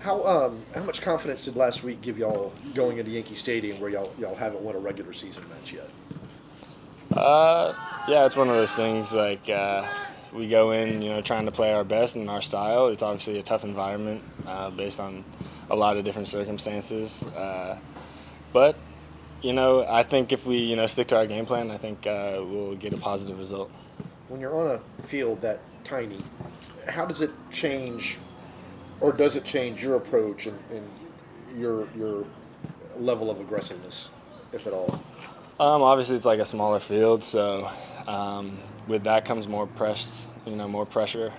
How much confidence did last week give y'all going into Yankee Stadium, where y'all haven't won a regular season match yet? Yeah, it's one of those things. Like we go in, trying to play our best in our style. It's obviously a tough environment based on a lot of different circumstances. But I think if we stick to our game plan, I think we'll get a positive result. When you're on a field that tiny, how does it change, or does it change your approach and your level of aggressiveness, if at all? Obviously, it's like a smaller field, so with that comes more more pressure.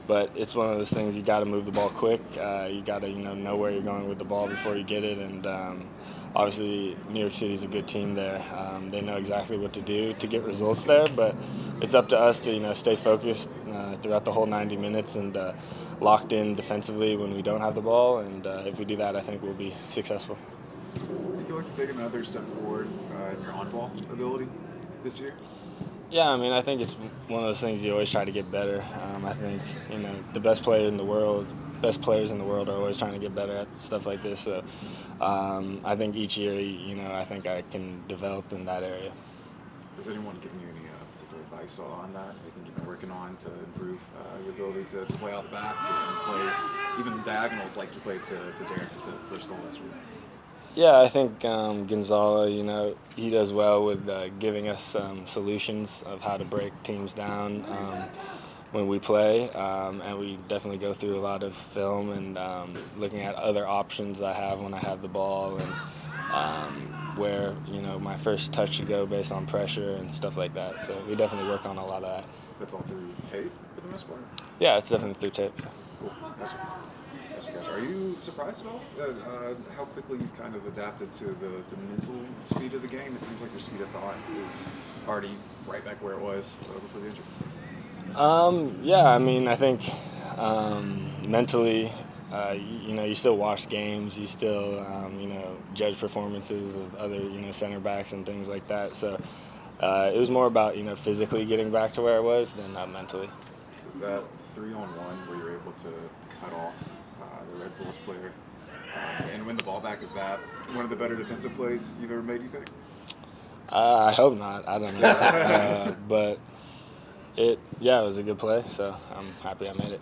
But it's one of those things, you got to move the ball quick. You got to know where you're going with the ball before you get it, and obviously New York City's a good team there. They know exactly what to do to get results there, but it's up to us to stay focused throughout the whole 90 minutes and locked in defensively when we don't have the ball. And if we do that, I think we'll be successful. Do you feel like you're taking another step forward in your on-ball ability this year? Yeah, I mean, I think it's one of those things you always try to get better. I think the best players in the world are always trying to get better at stuff like this. So I think each year, I think I can develop in that area. Has anyone given you any particular advice on that? Anything you've been working on to improve your ability to play out the back and play even diagonals like you played to Derek instead of first goal last week? Yeah, I think Gonzalo, he does well with giving us solutions of how to break teams down when we play, and we definitely go through a lot of film and looking at other options I have when I have the ball and where my first touch should go based on pressure and stuff like that. So we definitely work on a lot of that. That's all through tape for the most part? Yeah, it's definitely through tape. Cool. Gotcha. Are you surprised at all how quickly you've kind of adapted to the mental speed of the game? It seems like your speed of thought is already right back where it was before the injury. Yeah, I mean, I think mentally, you still watch games, you still, judge performances of other, center backs and things like that. So it was more about, physically getting back to where I was than mentally. Is that 3-on-1 where you're able to cut off the Red Bulls player and win the ball back? Is that one of the better defensive plays you've ever made, you think? I hope not. I don't know. But it was a good play, so I'm happy I made it.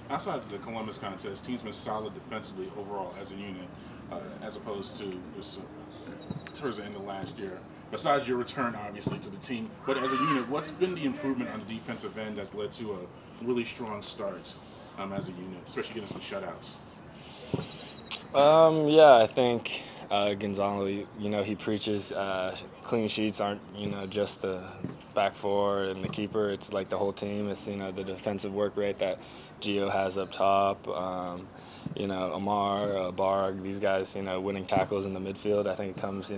Outside of the Columbus contest, team's been solid defensively overall as a unit, as opposed to just towards the end of last year. Besides your return, obviously, to the team, but as a unit, what's been the improvement on the defensive end that's led to a really strong start as a unit, especially getting some shutouts? Yeah, I think Gonzalo, he preaches clean sheets aren't, just the back four and the keeper. It's like the whole team. It's, the defensive work rate that Gio has up top. Amar, Barg, these guys, winning tackles in the midfield. I think it comes,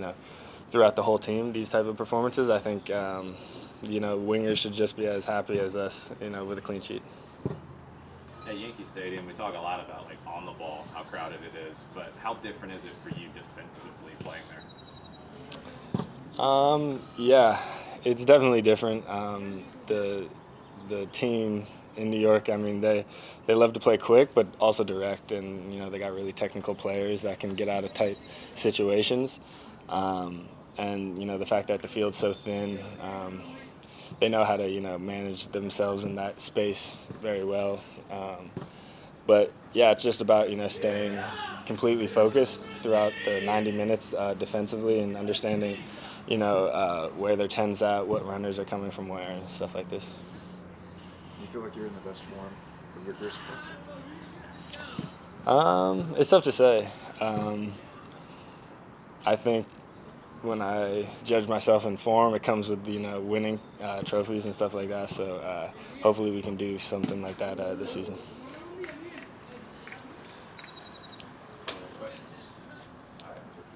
throughout the whole team, these type of performances. I think, wingers should just be as happy as us, with a clean sheet. At Yankee Stadium, we talk a lot about on the ball, how crowded it is, but how different is it for you defensively playing there? Yeah, it's definitely different. The team in New York, I mean, they love to play quick, but also direct, and they got really technical players that can get out of tight situations. And the fact that the field's so thin, they know how to manage themselves in that space very well. But yeah, it's just about staying completely focused throughout the 90 minutes defensively and understanding where their 10's at, what runners are coming from where, and stuff like this. Do you feel like you're in the best form of your career so far? It's tough to say. I think when I judge myself in form, it comes with winning trophies and stuff like that. So hopefully we can do something like that this season.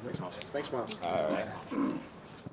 Thanks, Miles. Thanks, Miles. All right.